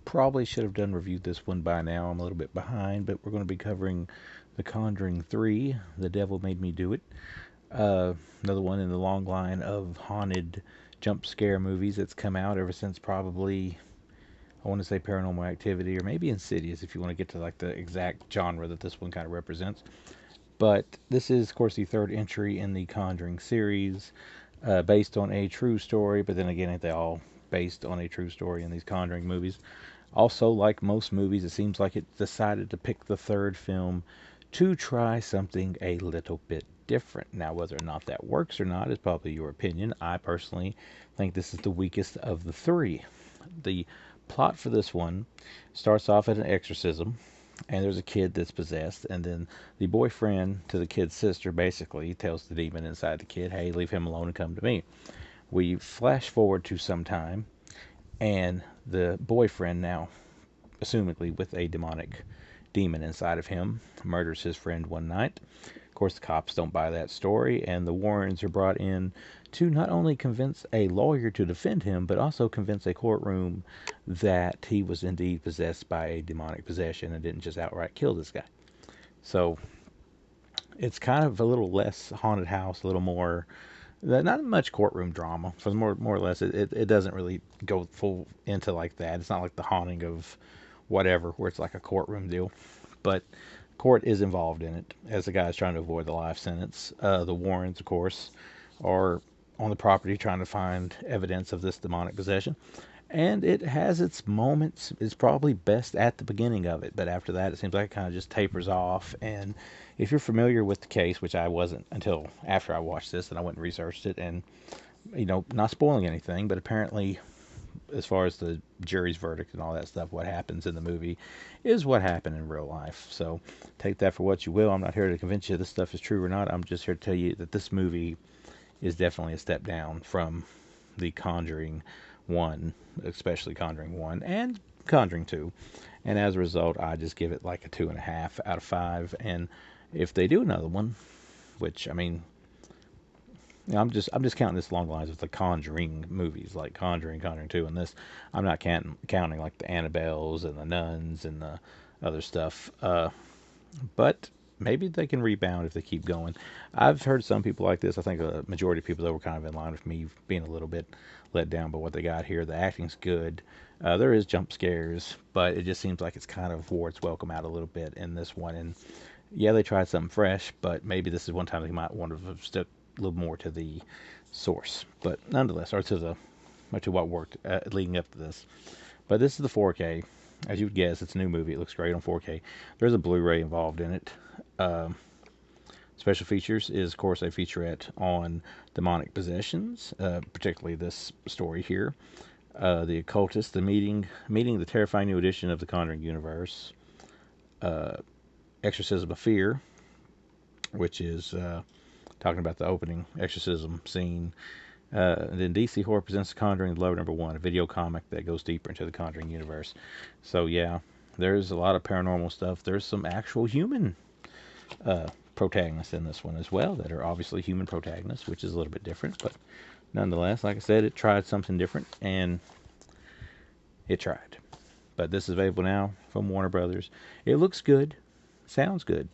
Probably should have reviewed this one by now. I'm a little bit behind, but we're going to be covering The Conjuring 3, The Devil Made Me Do It. Another one in the long line of haunted jump scare movies that's come out ever since probably, I want to say Paranormal Activity, or maybe Insidious if you want to get to like the exact genre that this one kind of represents. But this is, of course, the third entry in the Conjuring series, based on a true story, but then again, ain't they all based on a true story in these Conjuring movies? Also, like most movies, it seems like it decided to pick the third film to try something a little bit different. Now, whether or not that works or not is probably your opinion. I personally think this is the weakest of the three. The plot for this one starts off at an exorcism, and there's a kid that's possessed, and then the boyfriend to the kid's sister basically tells the demon inside the kid, hey, leave him alone and come to me. We flash forward to some time, and the boyfriend, now assumedly with a demonic demon inside of him, murders his friend one night. Of course, the cops don't buy that story, and the Warrens are brought in to not only convince a lawyer to defend him, but also convince a courtroom that he was indeed possessed by a demonic possession and didn't just outright kill this guy. So it's kind of a little less haunted house, a little more, not much courtroom drama. So more or less, it doesn't really go full into like that. It's not like The Haunting of whatever, where it's like a courtroom deal. But court is involved in it, as the guy's trying to avoid the life sentence. The Warrens, of course, are on the property trying to find evidence of this demonic possession. And it has its moments. It's probably best at the beginning of it, but after that, it seems like it kind of just tapers off. And if you're familiar with the case, which I wasn't until after I watched this, and I went and researched it, and not spoiling anything, but apparently, as far as the jury's verdict and all that stuff, what happens in the movie is what happened in real life. So take that for what you will. I'm not here to convince you this stuff is true or not. I'm just here to tell you that this movie is definitely a step down from the Conjuring 1, especially Conjuring 1 and Conjuring 2. And as a result, I just give it like a 2.5 out of 5. And if they do another one, which, I mean, I'm just counting this along the lines of the Conjuring movies, like Conjuring, Conjuring 2, and this. I'm not counting like the Annabelles and the Nuns and the other stuff. But maybe they can rebound if they keep going. I've heard some people like this. I think a majority of people that were kind of in line with me being a little bit let down by what they got here. The acting's good. There is jump scares, but it just seems like it's kind of wore its welcome out a little bit in this one. And yeah, they tried something fresh, but maybe this is one time they might want to have stuck a little more to the source. But nonetheless, or to what worked leading up to this. But this is the 4K. As you would guess, it's a new movie. It looks great on 4K. There's a Blu-ray involved in it. Special features is, of course, a featurette on demonic possessions, particularly this story here. The Occultist, meeting the terrifying new edition of the Conjuring universe. Exorcism of Fear, which is talking about the opening exorcism scene. And then DC Horror presents The Conjuring Love Number 1, a video comic that goes deeper into the Conjuring universe. So yeah, there's a lot of paranormal stuff. There's some actual human protagonists in this one as well that are obviously human protagonists, which is a little bit different. But nonetheless, like I said, it tried something different, and it tried. But this is available now from Warner Brothers. It looks good, sounds good,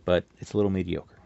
but it's a little mediocre.